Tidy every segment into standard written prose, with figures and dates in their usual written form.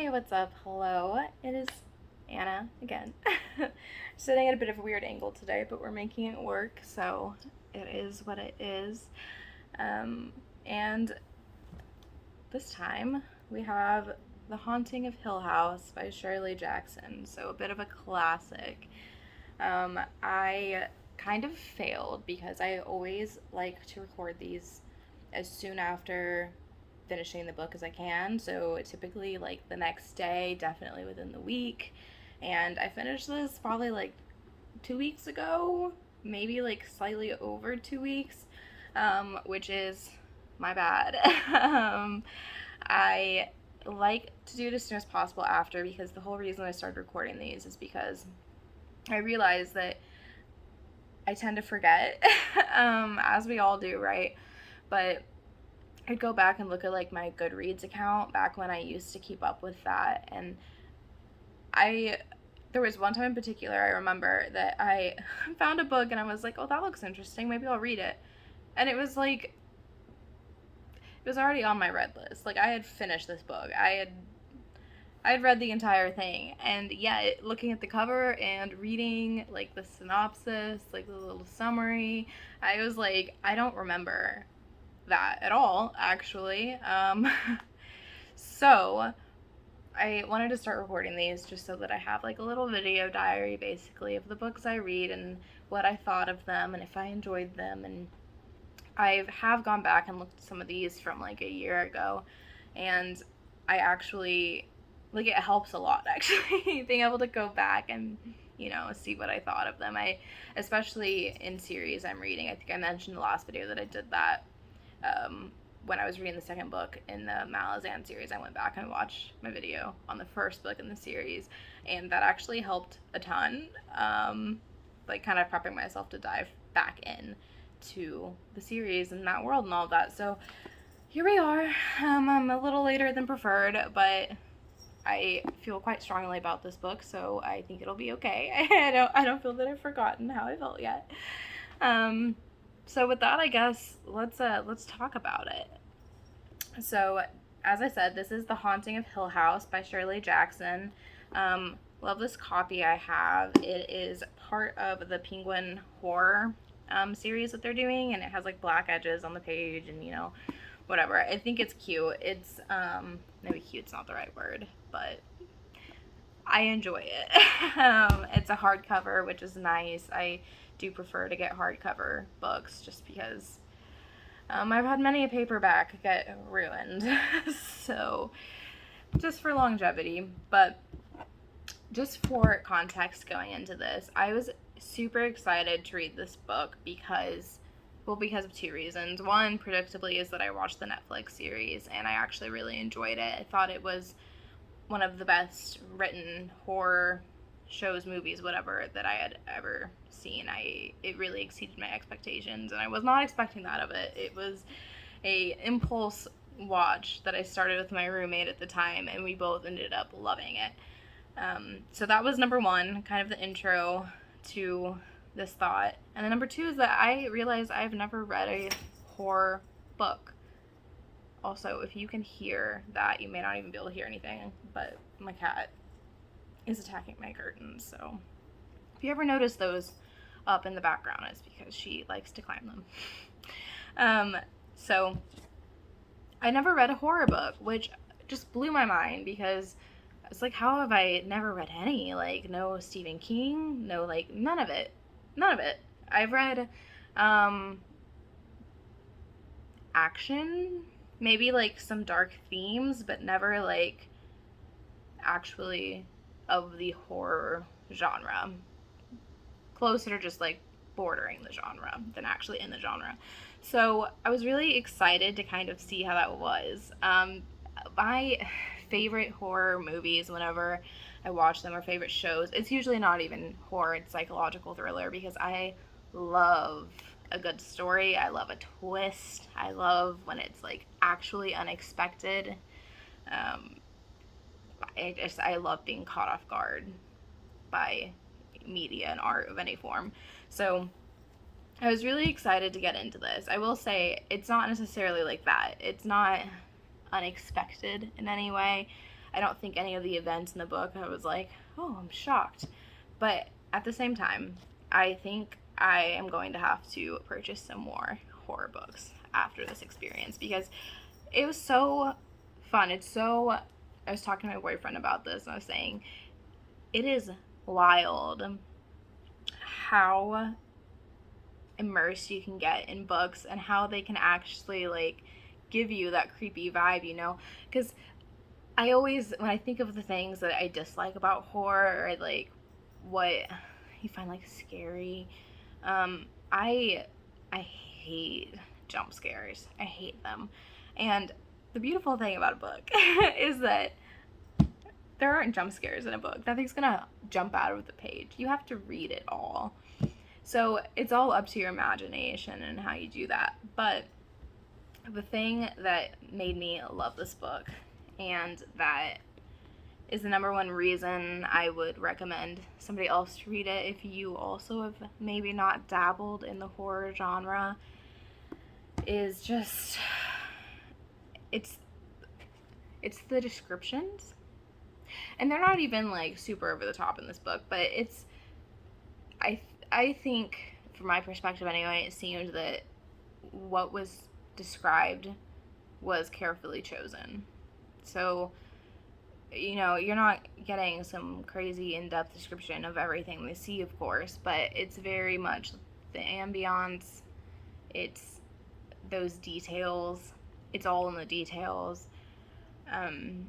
Hey, what's up? Hello. It is Anna again. Sitting at a bit of a weird angle today, but we're making it work, so it is what it is. And this time we have The Haunting of Hill House by Shirley Jackson, so a bit of a classic. I kind of failed because I always like to record these as soon after finishing the book as I can. So typically like the next day, definitely within the week. And I finished this probably like 2 weeks ago, maybe like slightly over 2 weeks, which is my bad. I like to do it as soon as possible after, because the whole reason I started recording these is because I realized that I tend to forget, as we all do, right? But I'd go back and look at like my Goodreads account back when I used to keep up with that, and I there was one time in particular I remember that I found a book and I was like, "Oh, that looks interesting. Maybe I'll read it." And it was already on my read list. Like I had finished this book. I had read the entire thing, and yeah, looking at the cover and reading like the synopsis, like the little summary, I was like, I don't remember that at all, actually. So I wanted to start recording these just so that I have like a little video diary, basically, of the books I read and what I thought of them and if I enjoyed them. And I have gone back and looked at some of these from like a year ago, and I actually like it helps a lot, actually, being able to go back and see what I thought of them. I especially in series I'm reading. I think I mentioned in the last video that I did that. When I was reading the second book in the Malazan series, I went back and watched my video on the first book in the series, and that actually helped a ton. Like kind of prepping myself to dive back in to the series and that world and all of that. So here we are. I'm a little later than preferred, but I feel quite strongly about this book, so I think it'll be okay. I don't feel that I've forgotten how I felt yet. So with that, I guess let's talk about it. So, as I said, this is The Haunting of Hill House by Shirley Jackson. Love this copy I have. It is part of the Penguin Horror series that they're doing, and it has like black edges on the page and whatever. I think it's cute. It's maybe cute's not the right word, but I enjoy it. It's a hardcover, which is nice. I do prefer to get hardcover books just because I've had many a paperback get ruined. So, just for longevity. But just for context going into this, I was super excited to read this book because of two reasons. One, predictably, is that I watched the Netflix series and I actually really enjoyed it. I thought it was one of the best written horror shows, movies, whatever, that I had ever seen. It really exceeded my expectations, and I was not expecting that of it. It was a impulse watch that I started with my roommate at the time, and we both ended up loving it. So that was number one, kind of the intro to this thought. And then number two is that I realized I've never read a horror book. Also, if you can hear that, you may not even be able to hear anything, but my cat is attacking my curtains, so if you ever notice those up in the background, it's because she likes to climb them. So I never read a horror book, which just blew my mind because it's like, how have I never read any? Like, no Stephen King, no, like, none of it. I've read action, maybe like some dark themes, but never like actually of the horror genre. Closer to just like bordering the genre than actually in the genre. So I was really excited to kind of see how that was. My favorite horror movies, whenever I watch them, or favorite shows, it's usually not even horror, it's psychological thriller, because I love a good story. I love a twist. I love when it's like actually unexpected. Um, I love being caught off guard by media and art of any form. So I was really excited to get into this. I will say it's not necessarily like that. It's not unexpected in any way. I don't think any of the events in the book I was like, oh, I'm shocked. But at the same time, I think I am going to have to purchase some more horror books after this experience because it was so fun. I was talking to my boyfriend about this, and I was saying, it is wild how immersed you can get in books and how they can actually, like, give you that creepy vibe, you know? Because I always, when I think of the things that I dislike about horror, or like what you find like scary, um, I I hate jump scares. I hate them. And the beautiful thing about a book is that there aren't jump scares in a book. Nothing's gonna jump out of the page. You have to read it all. So it's all up to your imagination and how you do that. But the thing that made me love this book, and that is the number one reason I would recommend somebody else to read it if you also have maybe not dabbled in the horror genre, is just it's the descriptions. And they're not even like super over the top in this book, but it's I think from my perspective anyway, it seemed that what was described was carefully chosen. So, you know, you're not getting some crazy in-depth description of everything they see, of course, but it's very much the ambiance, it's those details, it's all in the details, and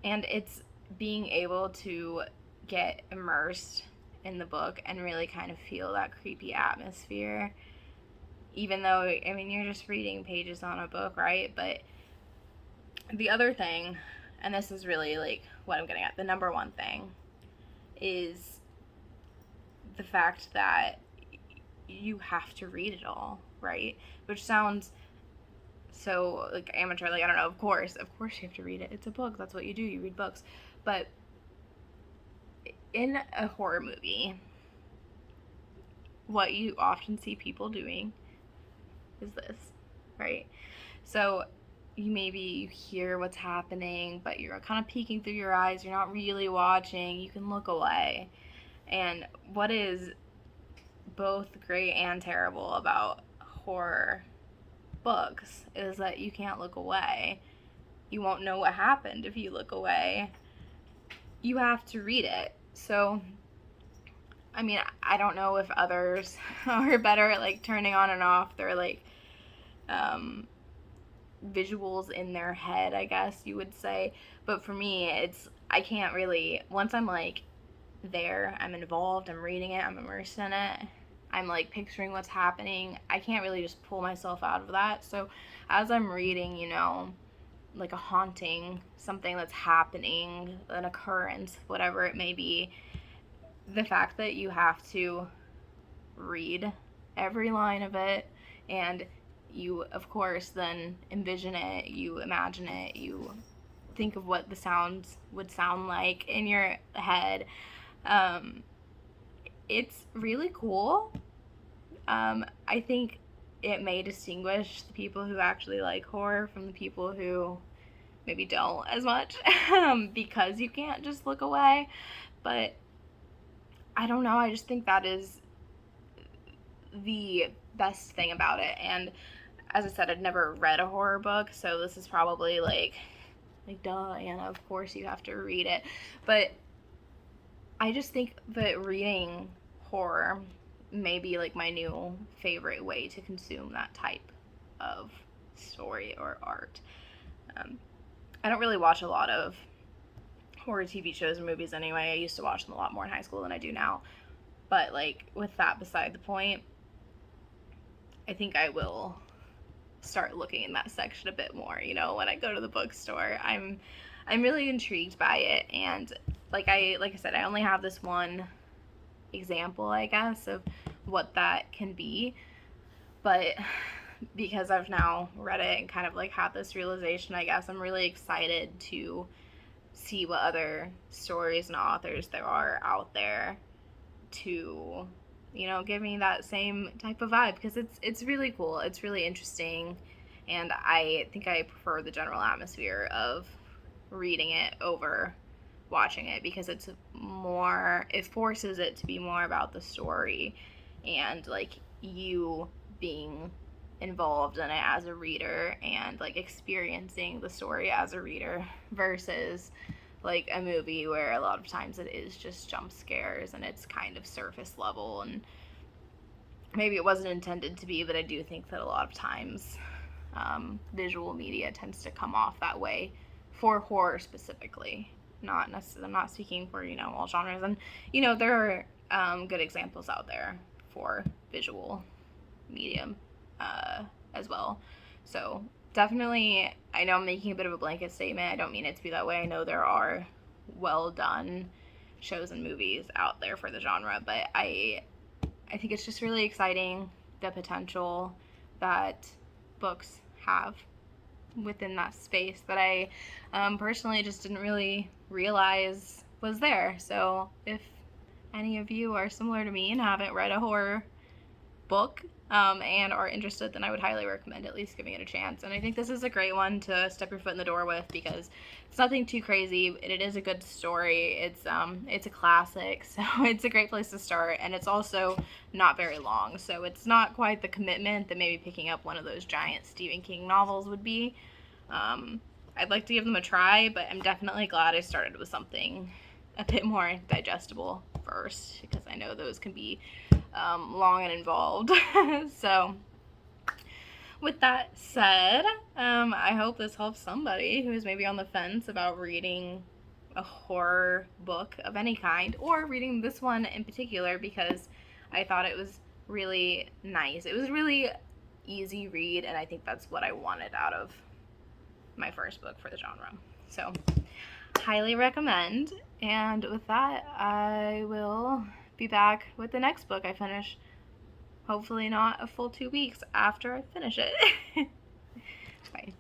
it's being able to get immersed in the book and really kind of feel that creepy atmosphere, even though, I mean, you're just reading pages on a book, right? But the other thing, and this is really like what I'm getting at, the number one thing is the fact that you have to read it all, right? Which sounds so like amateur, like, I don't know, of course you have to read it. It's a book. That's what you do. You read books. But in a horror movie, what you often see people doing is this, right? So you hear what's happening, but you're kind of peeking through your eyes. You're not really watching. You can look away. And what is both great and terrible about horror books is that you can't look away. You won't know what happened if you look away. You have to read it. So, I mean, I don't know if others are better at like turning on and off their like visuals in their head, I guess you would say. But for me, I can't really, once I'm like there, I'm involved, I'm reading it, I'm immersed in it, I'm like picturing what's happening, I can't really just pull myself out of that. So as I'm reading, you know, like a haunting, something that's happening, an occurrence, whatever it may be, the fact that you have to read every line of it, and you, of course, then envision it, you imagine it, you think of what the sounds would sound like in your head. It's really cool. I think it may distinguish the people who actually like horror from the people who maybe don't as much, because you can't just look away. But I don't know, I just think that is the best thing about it. And as I said, I'd never read a horror book, so this is probably like duh, Anna, of course you have to read it. But I just think that reading horror may be like my new favorite way to consume that type of story or art. I don't really watch a lot of horror TV shows or movies anyway. I used to watch them a lot more in high school than I do now. But like, with that beside the point, I think I will start looking in that section a bit more, you know, when I go to the bookstore. I'm really intrigued by it, and like I said, I only have this one example, I guess, of what that can be. But because I've now read it and kind of like had this realization, I guess, I'm really excited to see what other stories and authors there are out there to, you know, give me that same type of vibe, because it's really cool. It's really interesting, and I think I prefer the general atmosphere of reading it over watching it, because it forces it to be more about the story and like you being involved in it as a reader and like experiencing the story as a reader, versus like a movie where a lot of times it is just jump scares and it's kind of surface level, and maybe it wasn't intended to be, but I do think that a lot of times visual media tends to come off that way for horror specifically. Not necessarily, I'm not speaking for, all genres, and there are good examples out there for visual medium as well. So definitely, I know I'm making a bit of a blanket statement. I don't mean it to be that way. I know there are well done shows and movies out there for the genre, but I think it's just really exciting, the potential that books have within that space that I personally just didn't really realize was there. So if any of you are similar to me and haven't read a horror book and are interested, then I would highly recommend at least giving it a chance. And I think this is a great one to step your foot in the door with, because it's nothing too crazy. It is a good story. It's a classic, so it's a great place to start, and it's also not very long, so it's not quite the commitment that maybe picking up one of those giant Stephen King novels would be. I'd like to give them a try, but I'm definitely glad I started with something a bit more digestible first, because I know those can be long and involved. So with that said, I hope this helps somebody who is maybe on the fence about reading a horror book of any kind, or reading this one in particular, because I thought it was really nice. It was a really easy read, and I think that's what I wanted out of my first book for the genre. So highly recommend. And with that, I will be back with the next book I finish. Hopefully not a full 2 weeks after I finish it. Bye.